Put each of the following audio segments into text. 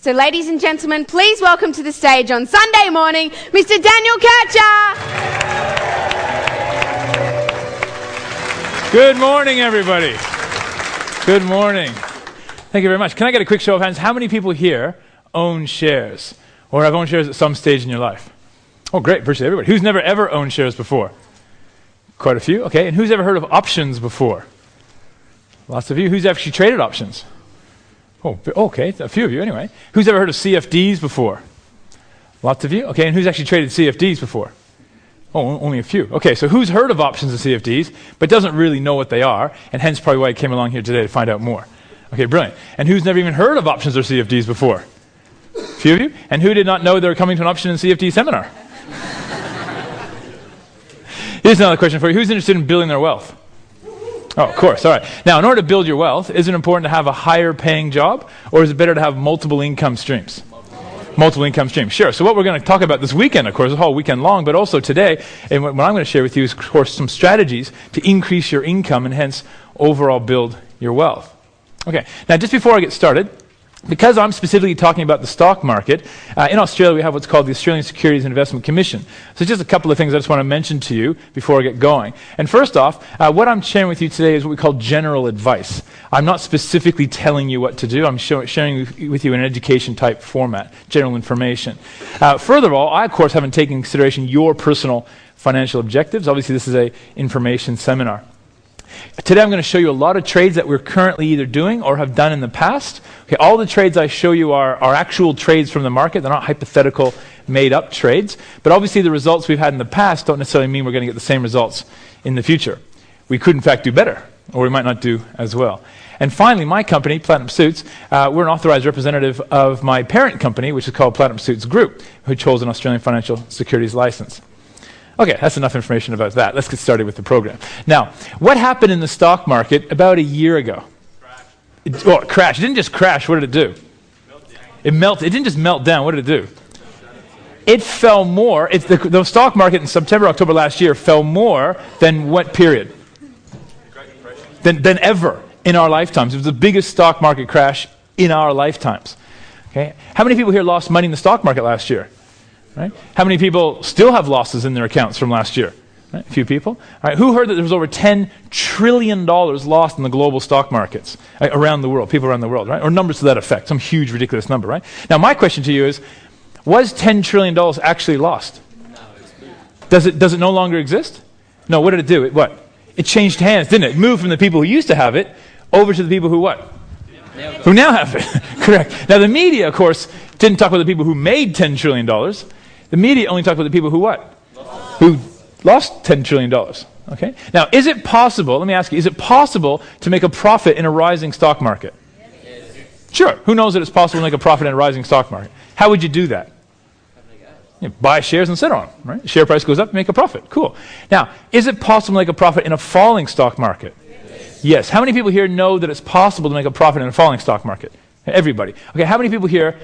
So ladies and gentlemen, please welcome to the stage on Sunday morning, Mr. Daniel Kircher. Good morning, everybody. Good morning. Thank you very much. Can I get a quick show of hands? How many people here own shares or have owned shares at some stage in your life? Oh, great. Virtually everybody. Who's never ever owned shares before? Quite a few. Okay. And who's ever heard of options before? Lots of you. Who's actually traded options? Oh, okay. A few of you anyway. Who's ever heard of CFDs before? Lots of you. Okay. And who's actually traded CFDs before? Oh, only a few. Okay. So who's heard of options and CFDs but doesn't really know what they are, and hence probably why I came along here today to find out more? Okay, brilliant. And who's never even heard of options or CFDs before? A few of you. And who did not know they were coming to an option and CFD seminar? Here's another question for you. Who's interested in building their wealth? Oh, of course. All right. Now, in order to build your wealth, is it important to have a higher paying job, or is it better to have multiple income streams? Multiple income streams. Sure. So what we're going to talk about this weekend, of course, the whole weekend long, but also today, and what I'm going to share with you is, of course, some strategies to increase your income and hence overall build your wealth. Okay. Now, just before I get started, because I'm specifically talking about the stock market, in Australia we have what's called the Australian Securities and Investment Commission. So just a couple of things I just want to mention to you before I get going. And first off, what I'm sharing with you today is what we call general advice. I'm not specifically telling you what to do. I'm sharing with you in an education type format, general information. Further of all, I of course haven't taken into consideration your personal financial objectives. Obviously this is an information seminar. Today I'm going to show you a lot of trades that we're currently either doing or have done in the past. Okay, all the trades I show you are actual trades from the market. They're not hypothetical, made-up trades. But obviously the results we've had in the past don't necessarily mean we're going to get the same results in the future. We could in fact do better, or we might not do as well. And finally, my company, Platinum Suits, we're an authorized representative of my parent company, which is called Platinum Suits Group, which holds an Australian financial securities license. Okay, that's enough information about that. Let's get started with the program. Now, what happened in the stock market about a year ago? It crashed. It didn't just crash. What did it do? It melted. It didn't just melt down. What did it do? It fell more. The stock market in September, October last year fell more than what period? Than ever in our lifetimes. It was the biggest stock market crash in our lifetimes. Okay? How many people here lost money in the stock market last year? Right? How many people still have losses in their accounts from last year? Right? A few people. All right. Who heard that there was over $10 trillion lost in the global stock markets around the world, people around the world, right? Or numbers to that effect, some huge, ridiculous number, right? Now, my question to you is, was $10 trillion actually lost? Does it no longer exist? No, what did it do? It changed hands, didn't it? It moved from the people who used to have it over to the people who what? Who now have it. Correct. Now, the media, of course, didn't talk about the people who made $10 trillion. The media only talked about the people who what? Who lost $10 trillion. Okay? Now, is it possible, let me ask you, is it possible to make a profit in a rising stock market? Yes. Sure. Who knows that it's possible to make a profit in a rising stock market? How would you do that? You buy shares and sit on them, right? Share price goes up, make a profit. Cool. Now, is it possible to make a profit in a falling stock market? Yes. How many people here know that it's possible to make a profit in a falling stock market? Everybody. Okay, how many people here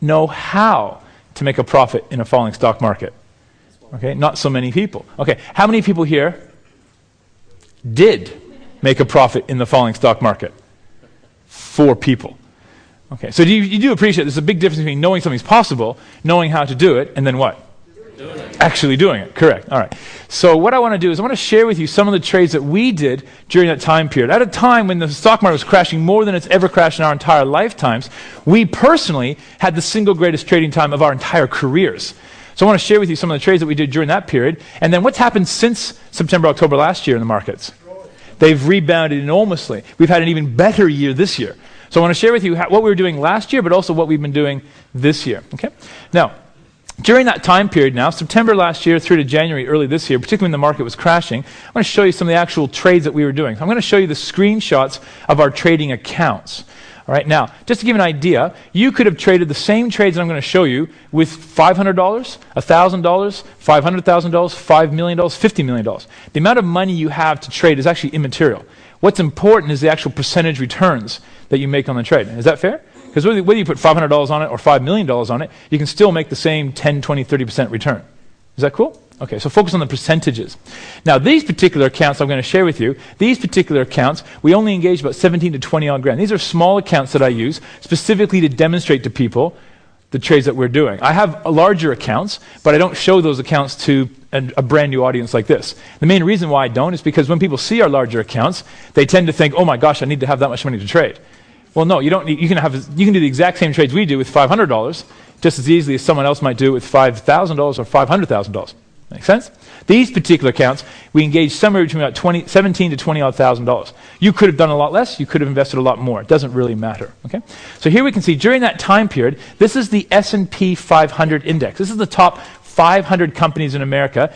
know how to make a profit in a falling stock market? Okay, not so many people. Okay, how many people here did make a profit in the falling stock market? 4 people. Okay, so you do appreciate there's a big difference between knowing something's possible, knowing how to do it, and then what? Actually doing it. Correct. All right. So what I want to do is I want to share with you some of the trades that we did during that time period. At a time when the stock market was crashing more than it's ever crashed in our entire lifetimes, we personally had the single greatest trading time of our entire careers. So I want to share with you some of the trades that we did during that period, and then what's happened since September, October last year in the markets. They've rebounded enormously. We've had an even better year this year. So I want to share with you what we were doing last year, but also what we've been doing this year. Okay? Now, during that time period now, September last year through to January early this year, particularly when the market was crashing, I'm going to show you some of the actual trades that we were doing. So I'm going to show you the screenshots of our trading accounts. All right, now, just to give you an idea, you could have traded the same trades that I'm going to show you with $500, $1,000, $500,000, $5 million, $50 million. The amount of money you have to trade is actually immaterial. What's important is the actual percentage returns that you make on the trade. Is that fair? Because whether you put $500 on it or $5 million on it, you can still make the same 10, 20, 30% return. Is that cool? Okay, so focus on the percentages. Now, these particular accounts I'm going to share with you, these particular accounts, we only engage about 17 to 20 odd grand. These are small accounts that I use specifically to demonstrate to people the trades that we're doing. I have larger accounts, but I don't show those accounts to a brand new audience like this. The main reason why I don't is because when people see our larger accounts, they tend to think, oh my gosh, I need to have that much money to trade. Well, no, you don't need, you can do the exact same trades we do with $500 just as easily as someone else might do it with $5,000 or $500,000. Make sense? These particular accounts, we engage somewhere between about 17 to 20 odd $1,000. You could have done a lot less, you could have invested a lot more. It doesn't really matter. Okay? So here we can see during that time period, this is the S&P 500 index. This is the top 500 companies in America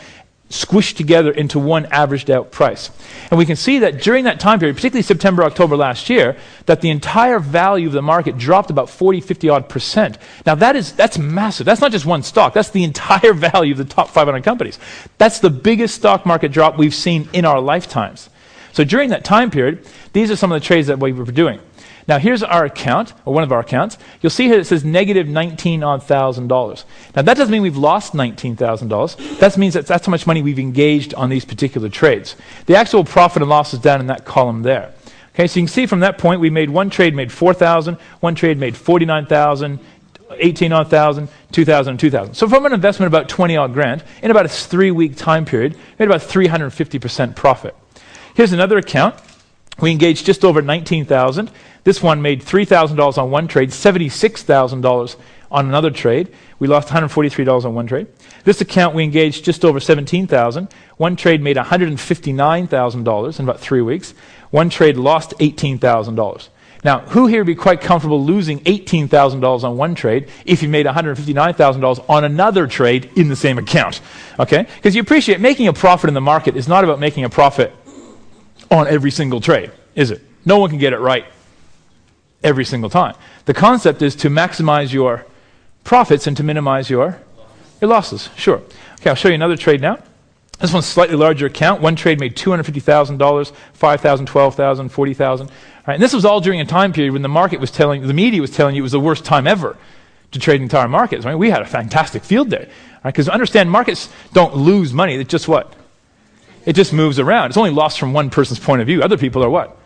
squished together into one averaged out price. And we can see that during that time period, particularly September, October last year, that the entire value of the market dropped about 40, 50 odd %. Now that's massive. That's not just one stock. That's the entire value of the top 500 companies. That's the biggest stock market drop we've seen in our lifetimes. So during that time period, these are some of the trades that we were doing. Now here's our account, or one of our accounts. You'll see here it says negative $19,000. Now that doesn't mean we've lost $19,000. That means that's how much money we've engaged on these particular trades. The actual profit and loss is down in that column there. Okay, so you can see from that point we made one trade made $4,000, one trade made $49,000, $18,000, $2,000, and $2,000. So from an investment of about 20 odd grand, in about a 3-week time period, we made about 350% profit. Here's another account. We engaged just over $19,000. This one made $3,000 on one trade, $76,000 on another trade. We lost $143 on one trade. This account we engaged just over $17,000. One trade made $159,000 in about 3 weeks. One trade lost $18,000. Now, who here would be quite comfortable losing $18,000 on one trade if you made $159,000 on another trade in the same account? Okay? Because you appreciate making a profit in the market is not about making a profit on every single trade, is it? No one can get it right every single time. The concept is to maximize your profits and to minimize your losses. Sure. Okay, I'll show you another trade now. This one's a slightly larger account. One trade made $250,000, $5,000, $12,000, $40,000. All right, and this was all during a time period when the market was telling, the media was telling you it was the worst time ever to trade the entire markets. Right? We had a fantastic field day. Because understand, markets don't lose money. It's just what? It just moves around. It's only lost from one person's point of view. Other people are what?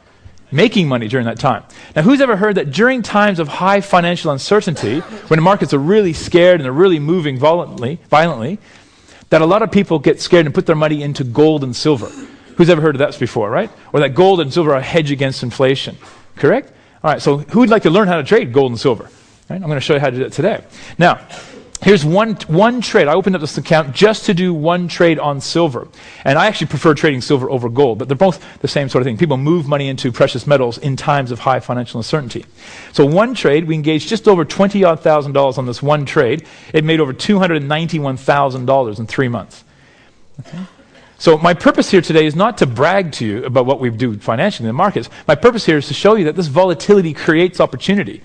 Making money during that time. Now, who's ever heard that during times of high financial uncertainty, when the markets are really scared and they're really moving violently, that a lot of people get scared and put their money into gold and silver? Who's ever heard of that before, right? Or that gold and silver are a hedge against inflation. Correct? All right, so who would like to learn how to trade gold and silver? Right? I'm going to show you how to do that today. Now, here's one trade. I opened up this account just to do one trade on silver. And I actually prefer trading silver over gold, but they're both the same sort of thing. People move money into precious metals in times of high financial uncertainty. So one trade, we engaged just over $20,000 on this one trade. It made over $291,000 in 3 months. Okay? So my purpose here today is not to brag to you about what we do financially in the markets. My purpose here is to show you that this volatility creates opportunity.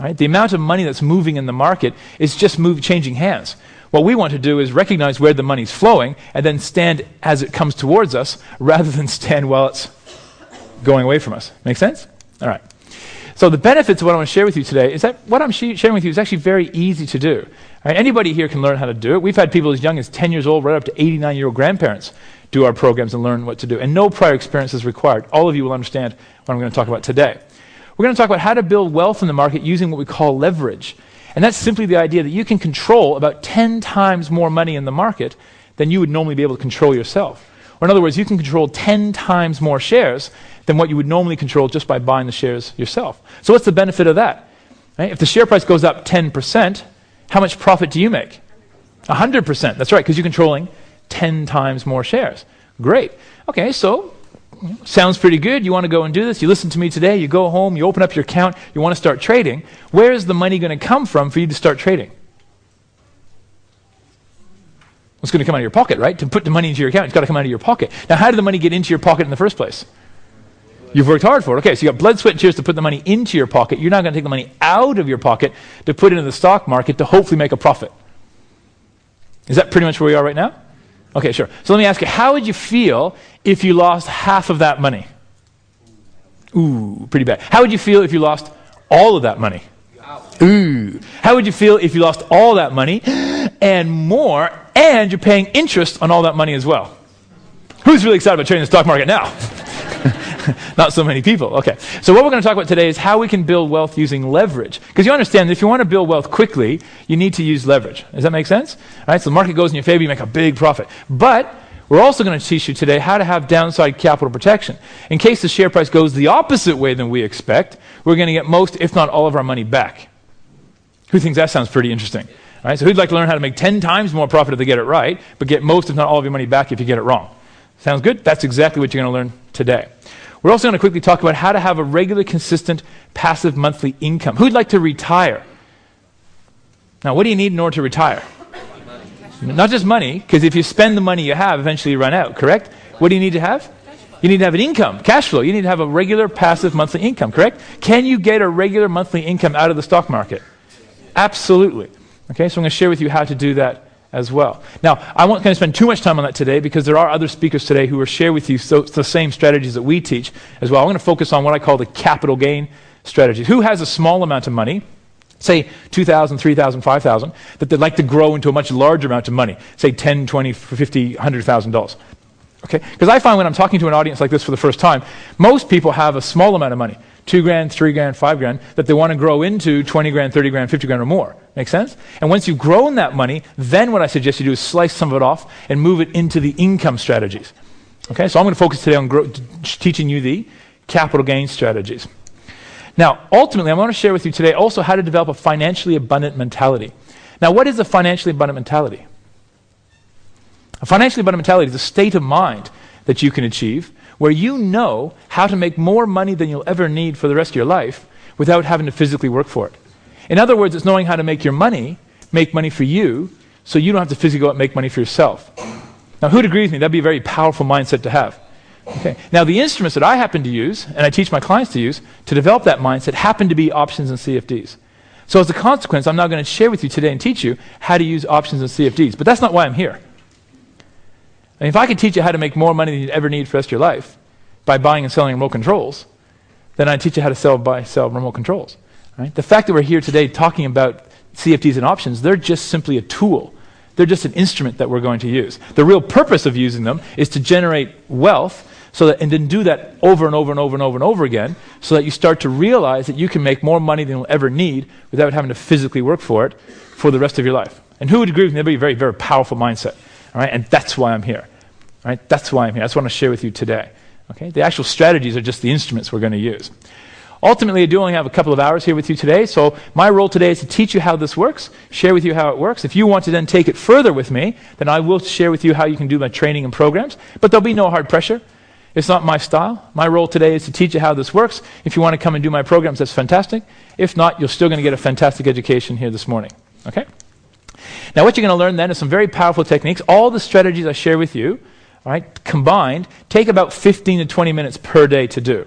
Right? The amount of money that's moving in the market is just changing hands. What we want to do is recognize where the money's flowing and then stand as it comes towards us rather than stand while it's going away from us. Make sense? All right. So the benefits of what I want to share with you today is that what I'm sharing with you is actually very easy to do. Right? Anybody here can learn how to do it. We've had people as young as 10 years old right up to 89-year-old grandparents do our programs and learn what to do. And no prior experience is required. All of you will understand what I'm going to talk about today. We're going to talk about how to build wealth in the market using what we call leverage. And that's simply the idea that you can control about 10 times more money in the market than you would normally be able to control yourself. Or in other words, you can control 10 times more shares than what you would normally control just by buying the shares yourself. So what's the benefit of that? Right? If the share price goes up 10%, how much profit do you make? 100%. That's right, because you're controlling 10 times more shares. Great. Okay, so sounds pretty good. You want to go and do this. You listen to me today. You go home. You open up your account. You want to start trading. Where is the money going to come from for you to start trading? It's going to come out of your pocket, right? To put the money into your account, it's got to come out of your pocket. Now, how did the money get into your pocket in the first place? You've worked hard for it. Okay, so you got blood, sweat, and tears to put the money into your pocket. You're not going to take the money out of your pocket to put it into the stock market to hopefully make a profit. Is that pretty much where we are right now? Okay, sure. So let me ask you, how would you feel if you lost half of that money? Ooh, pretty bad. How would you feel if you lost all of that money? Ooh. How would you feel if you lost all that money and more and you're paying interest on all that money as well. Who's really excited about trading the stock market now? Not so many people. Okay. So what we're going to talk about today is how we can build wealth using leverage. Because you understand that if you want to build wealth quickly, you need to use leverage. Does that make sense? All right. So the market goes in your favor, you make a big profit. But we're also going to teach you today how to have downside capital protection. In case the share price goes the opposite way than we expect, we're going to get most, if not all, of our money back. Who thinks that sounds pretty interesting? All right. So who'd like to learn how to make 10 times more profit if they get it right, but get most, if not all, of your money back if you get it wrong? Sounds good? That's exactly what you're going to learn today. We're also going to quickly talk about how to have a regular, consistent, passive monthly income. Who'd like to retire? Now, what do you need in order to retire? Not just money, because if you spend the money you have, eventually you run out, correct? What do you need to have? You need to have an income, cash flow. You need to have a regular, passive monthly income, correct? Can you get a regular monthly income out of the stock market? Absolutely. Okay, so I'm going to share with you how to do that as well. Now, I won't going to spend too much time on that today because there are other speakers today who will share with you the same strategies that we teach as well. I'm going to focus on what I call the capital gain strategies. Who has a small amount of money, say $2,000, $3,000, $5,000, that they'd like to grow into a much larger amount of money, say $10, $20, $50, $100,000? Okay? Because I find when I'm talking to an audience like this for the first time, most people have a small amount of money, $2,000, $3,000, $5,000, that they want to grow into $20,000, $30,000, $50,000 or more. Make sense? And once you've grown that money, then what I suggest you do is slice some of it off and move it into the income strategies. Okay, so I'm going to focus today on teaching you the capital gain strategies. Now, ultimately, I want to share with you today also how to develop a financially abundant mentality. Now, what is a financially abundant mentality? A financially abundant mentality is a state of mind that you can achieve where you know how to make more money than you'll ever need for the rest of your life without having to physically work for it. In other words, it's knowing how to make your money make money for you so you don't have to physically go out and make money for yourself. Now, who'd agree with me? That'd be a very powerful mindset to have. Okay. Now, the instruments that I happen to use, and I teach my clients to use, to develop that mindset happen to be options and CFDs. So as a consequence, I'm now going to share with you today and teach you how to use options and CFDs. But that's not why I'm here. And if I could teach you how to make more money than you'd ever need for the rest of your life by buying and selling remote controls, then I'd teach you how to buy, sell remote controls. Right? The fact that we're here today talking about CFDs and options, they're just simply a tool. They're just an instrument that we're going to use. The real purpose of using them is to generate wealth and then do that over and over and over and over and over again so that you start to realize that you can make more money than you'll ever need without having to physically work for it for the rest of your life. And who would agree with me? That'd be a very, very powerful mindset. All right? And that's why I'm here. All right? That's why I'm here. That's what I want to share with you today. Okay? The actual strategies are just the instruments we're going to use. Ultimately, I do only have a couple of hours here with you today, so my role today is to teach you how this works, share with you how it works. If you want to then take it further with me, then I will share with you how you can do my training and programs, but there'll be no hard pressure. It's not my style. My role today is to teach you how this works. If you want to come and do my programs, that's fantastic. If not, you're still going to get a fantastic education here this morning. Okay? Now, what you're going to learn then is some very powerful techniques. All the strategies I share with you, all right, combined, take about 15 to 20 minutes per day to do.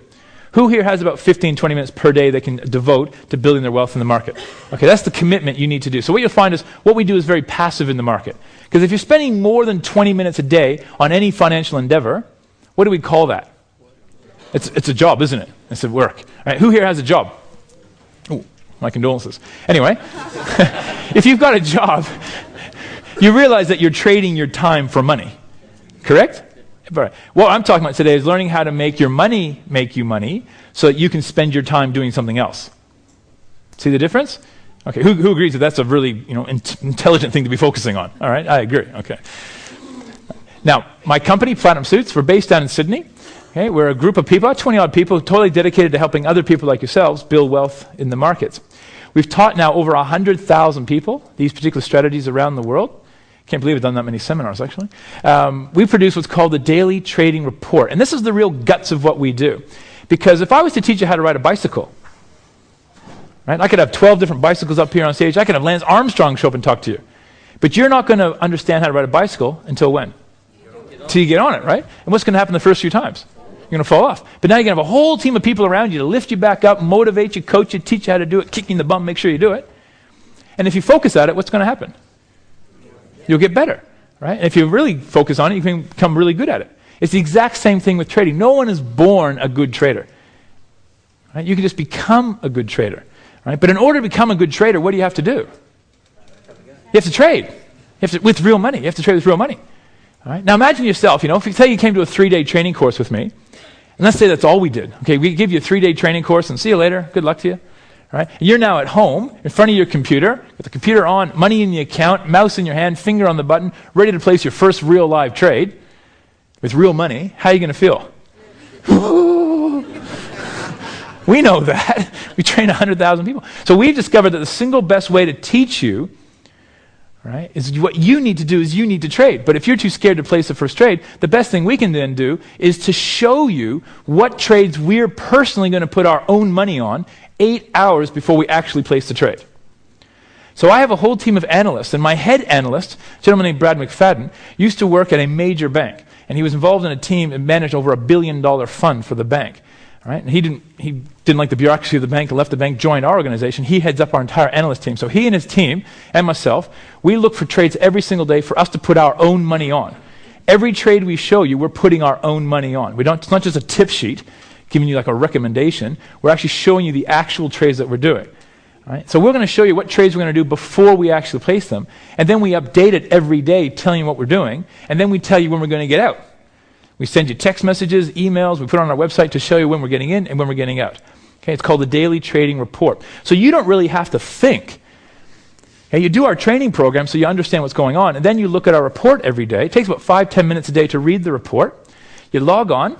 Who here has about 15, 20 minutes per day they can devote to building their wealth in the market? Okay, that's the commitment you need to do. So what you'll find is what we do is very passive in the market. Because if you're spending more than 20 minutes a day on any financial endeavor, what do we call that? It's a job, isn't it? It's a work. All right, who here has a job? Ooh, my condolences. Anyway, if you've got a job, you realize that you're trading your time for money. Correct? What I'm talking about today is learning how to make your money make you money so that you can spend your time doing something else. See the difference? Okay, who agrees that that's a really intelligent thing to be focusing on? All right, I agree. Okay. Now, my company, Platinum Suits, we're based down in Sydney. Okay, we're a group of people, 20-odd people, totally dedicated to helping other people like yourselves build wealth in the markets. We've taught now over 100,000 people these particular strategies around the world. Can't believe I've done that many seminars, actually. We produce what's called the Daily Trading Report. And this is the real guts of what we do. Because if I was to teach you how to ride a bicycle, right, I could have 12 different bicycles up here on stage. I could have Lance Armstrong show up and talk to you. But you're not going to understand how to ride a bicycle until when? Until you get on it, right? And what's going to happen the first few times? You're going to fall off. But now you're going to have a whole team of people around you to lift you back up, motivate you, coach you, teach you how to do it, kick you in the bum, make sure you do it. And if you focus at it, what's going to happen? You'll get better, right? And if you really focus on it, you can become really good at it. It's the exact same thing with trading. No one is born a good trader. Right? You can just become a good trader. Right? But in order to become a good trader, what do you have to do? You have to trade. With real money. You have to trade with real money. All right? Now imagine yourself, if you say you came to a 3-day training course with me, and let's say that's all we did. Okay, we give you a 3-day training course and see you later. Good luck to you. All right? You're now at home, in front of your computer, with the computer on, money in the account, mouse in your hand, finger on the button, ready to place your first real live trade with real money. How are you going to feel? We know that. We train 100,000 people. So we've discovered that the single best way to teach you, right, is what you need to do is you need to trade. But if you're too scared to place the first trade, the best thing we can then do is to show you what trades we're personally going to put our own money on 8 hours before we actually place the trade. So I have a whole team of analysts, and my head analyst, a gentleman named Brad McFadden, used to work at a major bank. And he was involved in a team and managed over $1 billion fund for the bank. All right? And he didn't like the bureaucracy of the bank, left the bank, joined our organization. He heads up our entire analyst team. So he and his team and myself, we look for trades every single day for us to put our own money on. Every trade we show you, we're putting our own money on. It's not just a tip sheet giving you like a recommendation. We're actually showing you the actual trades that we're doing. All right? So we're going to show you what trades we're going to do before we actually place them. And then we update it every day telling you what we're doing. And then we tell you when we're going to get out. We send you text messages, emails. We put it on our website to show you when we're getting in and when we're getting out. Okay, it's called the Daily Trading Report. So you don't really have to think. Okay, you do our training program so you understand what's going on. And then you look at our report every day. It takes about 5-10 minutes a day to read the report. You log on,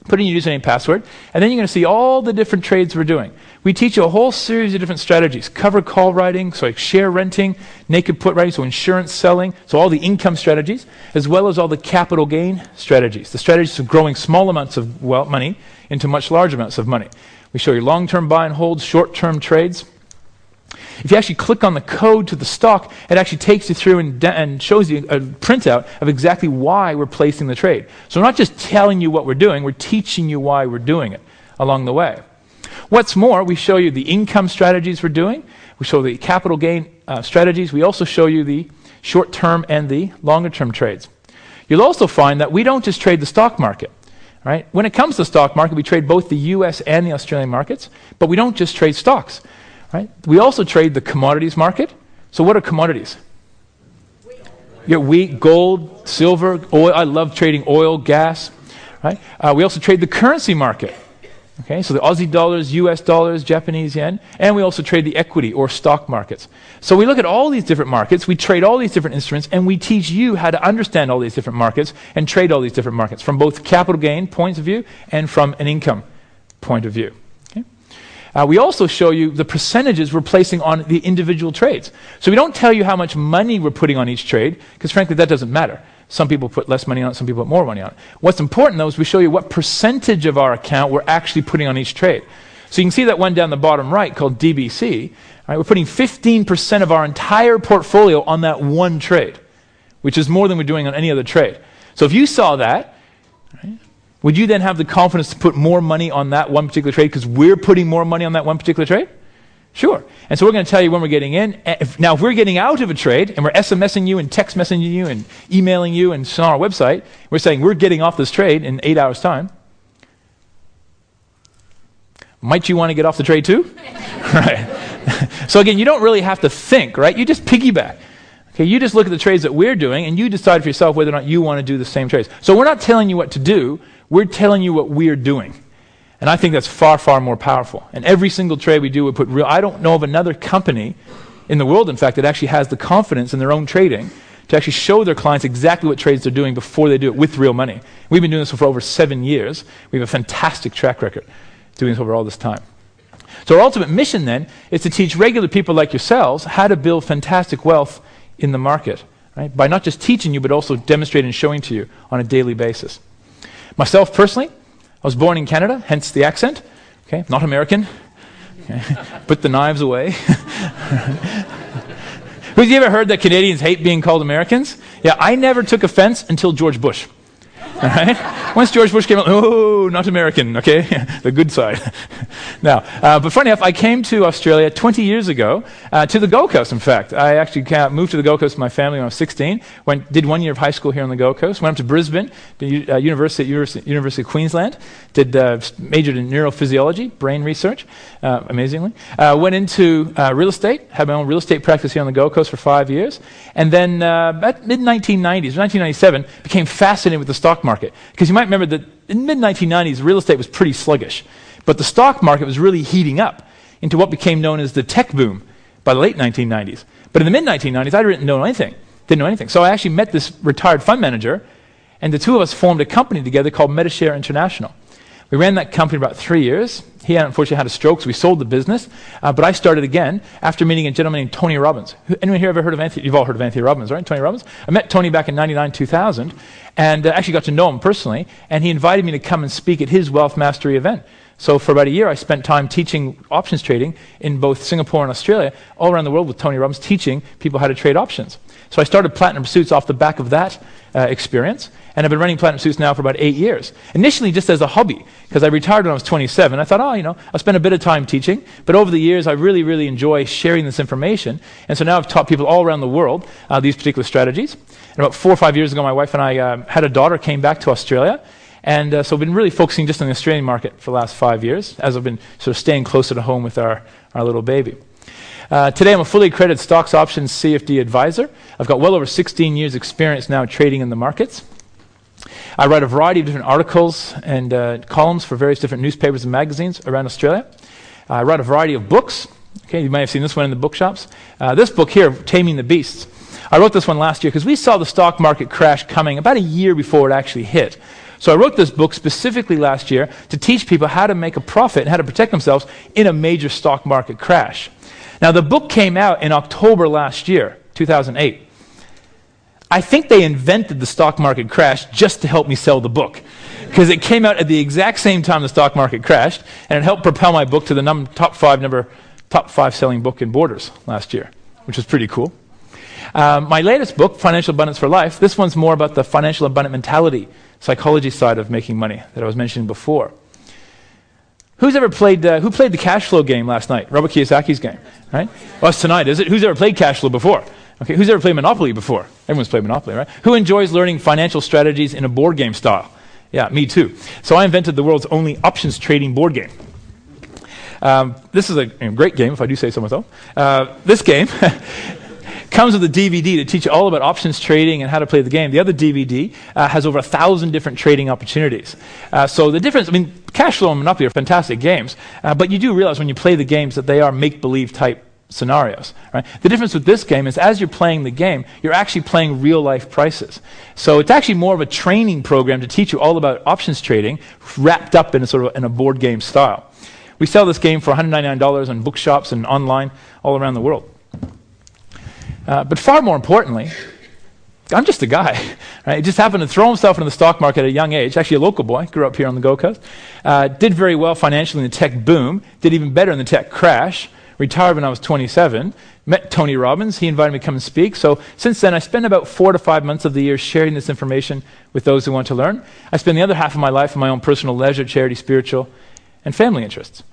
put in your username and password, and then you're going to see all the different trades we're doing. We teach you a whole series of different strategies. Cover call writing, so like share renting, naked put writing, so insurance selling, so all the income strategies, as well as all the capital gain strategies, the strategies of growing small amounts of money into much large amounts of money. We show you long-term buy and hold, short-term trades. If you actually click on the code to the stock, it actually takes you through and shows you a printout of exactly why we're placing the trade. So we're not just telling you what we're doing, we're teaching you why we're doing it along the way. What's more, we show you the income strategies we're doing. We show the capital gain strategies. We also show you the short-term and the longer-term trades. You'll also find that we don't just trade the stock market. Right? When it comes to the stock market, we trade both the US and the Australian markets, but we don't just trade stocks. Right? We also trade the commodities market. So what are commodities? Wheat, gold, silver, oil. I love trading oil, gas. Right? We also trade the currency market. Okay, so the Aussie dollars, US dollars, Japanese yen, and we also trade the equity or stock markets. So we look at all these different markets, we trade all these different instruments, and we teach you how to understand all these different markets and trade all these different markets from both capital gain points of view and from an income point of view. Okay? We also show you the percentages we're placing on the individual trades. So we don't tell you how much money we're putting on each trade, because frankly that doesn't matter. Some people put less money on it, some people put more money on it. What's important, though, is we show you what percentage of our account we're actually putting on each trade. So you can see that one down the bottom right called DBC. Right, we're putting 15% of our entire portfolio on that one trade, which is more than we're doing on any other trade. So if you saw that, right, would you then have the confidence to put more money on that one particular trade because we're putting more money on that one particular trade? Sure. And so we're going to tell you when we're getting in. Now, if we're getting out of a trade and we're SMSing you and text messaging you and emailing you and on our website, we're saying we're getting off this trade in 8 hours' time. Might you want to get off the trade too? Right. So again, you don't really have to think, right? You just piggyback. Okay, you just look at the trades that we're doing and you decide for yourself whether or not you want to do the same trades. So we're not telling you what to do, we're telling you what we're doing. And I think that's far, far more powerful. And every single trade we do, we put real. I don't know of another company in the world, in fact, that actually has the confidence in their own trading to actually show their clients exactly what trades they're doing before they do it with real money. We've been doing this for over 7 years. We have a fantastic track record doing this over all this time. So our ultimate mission then is to teach regular people like yourselves how to build fantastic wealth in the market, right? By not just teaching you, but also demonstrating and showing to you on a daily basis. Myself personally, I was born in Canada, hence the accent. Okay, not American. Okay. Put the knives away. Have you ever heard that Canadians hate being called Americans? Yeah, I never took offense until George Bush. All right? Once George Bush came out, oh, not American, okay? The good side. Now, but funny enough, I came to Australia 20 years ago, to the Gold Coast, in fact. I actually moved to the Gold Coast with my family when I was 16, did 1 year of high school here on the Gold Coast, went up to Brisbane, did University of Queensland, majored in neurophysiology, brain research, amazingly. Went into real estate, had my own real estate practice here on the Gold Coast for 5 years, and then at mid-1990s, 1997, became fascinated with the stock market. Because you might remember that in the mid-1990s, real estate was pretty sluggish. But the stock market was really heating up into what became known as the tech boom by the late 1990s. But in the mid-1990s, I didn't know anything. So I actually met this retired fund manager, and the two of us formed a company together called MetaShare International. We ran that company about 3 years. He unfortunately had a stroke, so we sold the business. But I started again after meeting a gentleman named Tony Robbins. Anyone here ever heard of Anthony? You've all heard of Anthony Robbins, right? Tony Robbins? I met Tony back in 99, 2000, and actually got to know him personally. And he invited me to come and speak at his Wealth Mastery event. So for about a year, I spent time teaching options trading in both Singapore and Australia, all around the world with Tony Robbins, teaching people how to trade options. So I started Platinum Pursuits off the back of that experience, and I've been running Platinum Pursuits now for about 8 years. Initially just as a hobby, because I retired when I was 27. I thought, I'll spend a bit of time teaching, but over the years I really, really enjoy sharing this information, and so now I've taught people all around the world these particular strategies. And about 4 or 5 years ago, my wife and I had a daughter, came back to Australia, and so I've been really focusing just on the Australian market for the last 5 years, as I've been sort of staying closer to home with our little baby. Today I'm a fully accredited stocks options CFD advisor. I've got well over 16 years experience now trading in the markets. I write a variety of different articles and columns for various different newspapers and magazines around Australia. I write a variety of books. Okay, you may have seen this one in the bookshops. This book here, Taming the Beasts. I wrote this one last year because we saw the stock market crash coming about a year before it actually hit. So I wrote this book specifically last year to teach people how to make a profit and how to protect themselves in a major stock market crash. Now, the book came out in October last year, 2008. I think they invented the stock market crash just to help me sell the book, because it came out at the exact same time the stock market crashed, and it helped propel my book to the top five selling book in Borders last year, which was pretty cool. My latest book, Financial Abundance for Life, this one's more about the financial abundant mentality, psychology side of making money that I was mentioning before. Who's ever played, who played the cash flow game last night? Robert Kiyosaki's game, right? Well, it's tonight, is it? Who's ever played cash flow before? Okay, who's ever played Monopoly before? Everyone's played Monopoly, right? Who enjoys learning financial strategies in a board game style? Yeah, me too. So I invented the world's only options trading board game. This is a great game, if I do say so myself. This game comes with a DVD to teach you all about options trading and how to play the game. The other DVD has over 1,000 different trading opportunities. So the difference, cash flow and Monopoly are fantastic games, but you do realize when you play the games that they are make-believe type scenarios. Right? The difference with this game is as you're playing the game, you're actually playing real-life prices. So it's actually more of a training program to teach you all about options trading wrapped up in a board game style. We sell this game for $199 on bookshops and online all around the world. But far more importantly, I'm just a guy. Right? He just happened to throw himself into the stock market at a young age. Actually, a local boy, grew up here on the Gold Coast. Did very well financially in the tech boom. Did even better in the tech crash. Retired when I was 27. Met Tony Robbins. He invited me to come and speak. So since then, I spend about 4 to 5 months of the year sharing this information with those who want to learn. I spend the other half of my life in my own personal leisure, charity, spiritual, and family interests.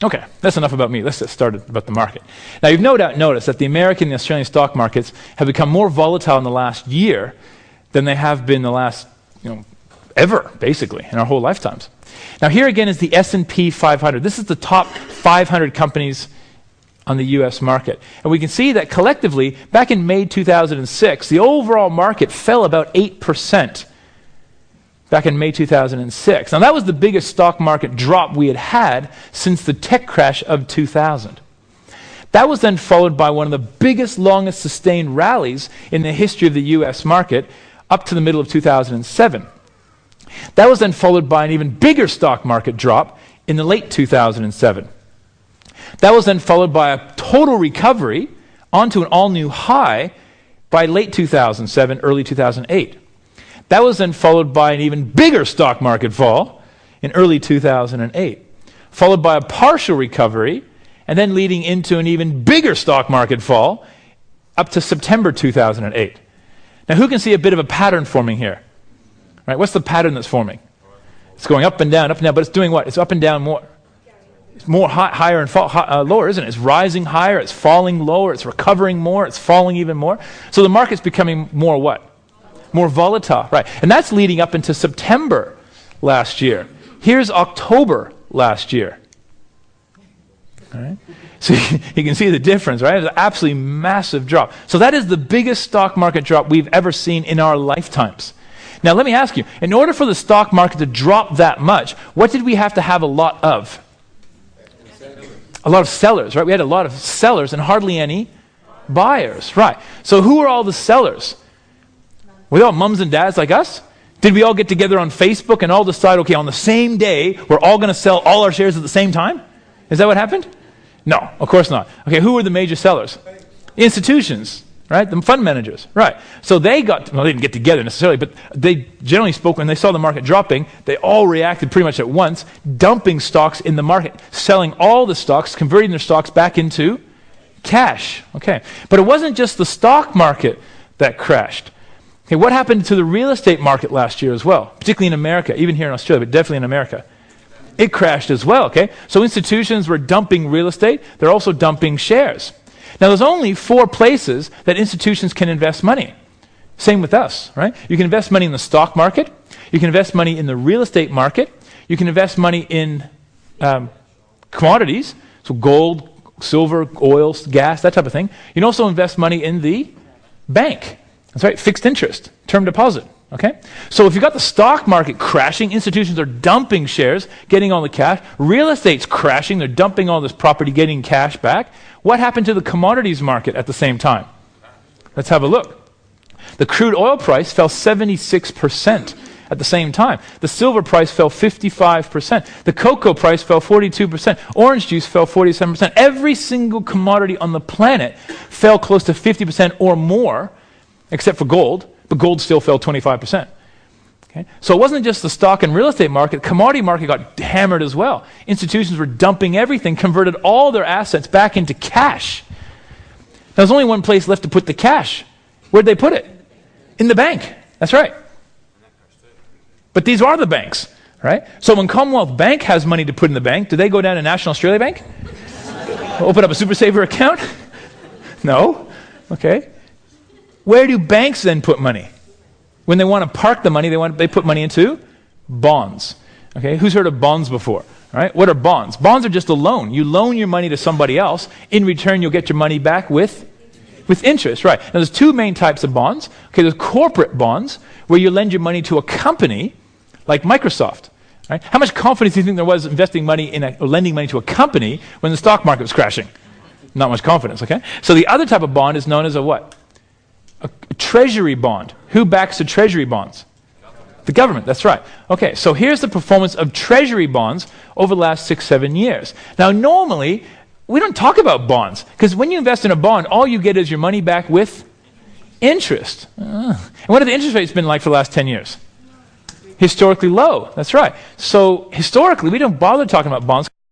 Okay, that's enough about me. Let's get started about the market. Now, you've no doubt noticed that the American and the Australian stock markets have become more volatile in the last year than they have been the last, ever, basically, in our whole lifetimes. Now, here again is the S&P 500. This is the top 500 companies on the U.S. market. And we can see that collectively, back in May 2006, the overall market fell about 8%. Back in May 2006. Now that was the biggest stock market drop we had had since the tech crash of 2000. That was then followed by one of the biggest, longest sustained rallies in the history of the US market up to the middle of 2007. That was then followed by an even bigger stock market drop in the late 2007. That was then followed by a total recovery onto an all-new high by late 2007, early 2008. That was then followed by an even bigger stock market fall in early 2008, followed by a partial recovery, and then leading into an even bigger stock market fall up to September 2008. Now, who can see a bit of a pattern forming here? Right? What's the pattern that's forming? It's going up and down, but it's doing what? It's up and down more. It's more higher and lower, isn't it? It's rising higher, it's falling lower, it's recovering more, it's falling even more. So the market's becoming more what? More volatile, right? And that's leading up into September last year. Here's October last year. All right? So you can see the difference, right? It's an absolutely massive drop. So that is the biggest stock market drop we've ever seen in our lifetimes. Now let me ask you, in order for the stock market to drop that much, what did we have to have a lot of? A lot of sellers, right? We had a lot of sellers and hardly any buyers, right? So who are all the sellers? Were they all mums and dads like us? Did we all get together on Facebook and all decide, okay, on the same day, we're all going to sell all our shares at the same time? Is that what happened? No, of course not. Okay, who were the major sellers? Institutions, right? The fund managers, right? So they got, well, they didn't get together necessarily, but they generally spoke, when they saw the market dropping, they all reacted pretty much at once, dumping stocks in the market, selling all the stocks, converting their stocks back into cash. Okay, but it wasn't just the stock market that crashed. Okay, what happened to the real estate market last year as well, particularly in America, even here in Australia, but definitely in America? It crashed as well, okay? So institutions were dumping real estate. They're also dumping shares. Now, there's only 4 places that institutions can invest money. Same with us, right? You can invest money in the stock market. You can invest money in the real estate market. You can invest money in commodities, so gold, silver, oil, gas, that type of thing. You can also invest money in the bank. That's right, fixed interest, term deposit, okay? So if you've got the stock market crashing, institutions are dumping shares, getting all the cash. Real estate's crashing, they're dumping all this property, getting cash back. What happened to the commodities market at the same time? Let's have a look. The crude oil price fell 76% at the same time. The silver price fell 55%. The cocoa price fell 42%. Orange juice fell 47%. Every single commodity on the planet fell close to 50% or more, except for gold, but gold still fell 25%. Okay? So it wasn't just the stock and real estate market, commodity market got hammered as well. Institutions were dumping everything, converted all their assets back into cash. Now, there's only one place left to put the cash. Where'd they put it? In the bank. That's right. But these are the banks, right? So when Commonwealth Bank has money to put in the bank, do they go down to National Australia Bank? Open up a Super Saver account? No. Okay. Where do banks then put money? When they want to park the money, they put money into bonds. Okay, who's heard of bonds before? All right, what are bonds? Bonds are just a loan. You loan your money to somebody else. In return, you'll get your money back with interest. Right. Now, there's 2 main types of bonds. Okay, there's corporate bonds, where you lend your money to a company like Microsoft. Right? How much confidence do you think there was investing money in or lending money to a company when the stock market was crashing? Not much confidence. Okay. So the other type of bond is known as a what? A treasury bond. Who backs the treasury bonds? The government, that's right. Okay, so here's the performance of treasury bonds over the last 6-7 years. Now, normally, we don't talk about bonds, because when you invest in a bond, all you get is your money back with interest. And what have the interest rates been like for the last 10 years? Historically low, that's right. So, historically, we don't bother talking about bonds.